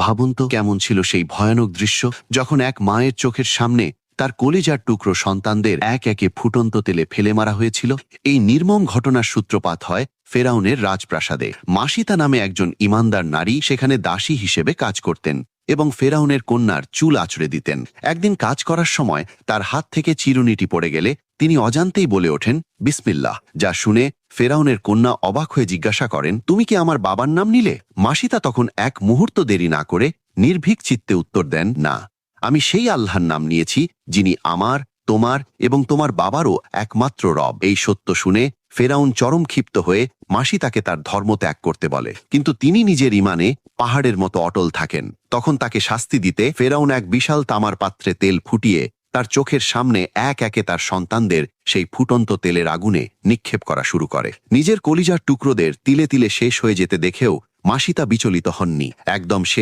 ভাবুন তো কেমন ছিল সেই ভয়ানক দৃশ্য, যখন এক মায়ের চোখের সামনে তার কলিজার টুকরো সন্তানদের এক একে ফুটন্ত তেলে ফেলে মারা হয়েছিল। এই নির্মম ঘটনার সূত্রপাত হয় ফেরাউনের রাজপ্রাসাদে। মাসিতা নামে একজন ইমানদার নারী সেখানে দাসী হিসেবে কাজ করতেন এবং ফেরাউনের কন্যার চুল আঁচড়ে দিতেন। একদিন কাজ করার সময় তার হাত থেকে চিরুনিটি পড়ে গেলে তিনি অজান্তেই বলে ওঠেন বিসমিল্লাহ, যা শুনে ফেরাউনের কন্যা অবাক হয়ে জিজ্ঞাসা করেন, তুমি কি আমার বাবার নাম নিলে? মাসিতা তখন এক মুহূর্ত দেরি না করে নির্ভীক চিত্তে উত্তর দেন, না, আমি সেই আল্লাহর নাম নিয়েছি যিনি আমার, তোমার এবং তোমার বাবারও একমাত্র রব। এই সত্য শুনে ফেরাউন চরম ক্ষিপ্ত হয়ে মাসিতাকে তার ধর্ম ত্যাগ করতে বলে, কিন্তু তিনি নিজের ইমানে পাহাড়ের মতো অটল থাকেন। তখন তাকে শাস্তি দিতে ফেরাউন এক বিশাল তামার পাত্রে তেল ফুটিয়ে তার চোখের সামনে এক একে তার সন্তানদের সেই ফুটন্ত তেলের আগুনে নিক্ষেপ করা শুরু করে। নিজের কলিজার টুকরোদের তিলে তিলে শেষ হয়ে যেতে দেখেও মাসিতা বিচলিত হননি। একদম শেষ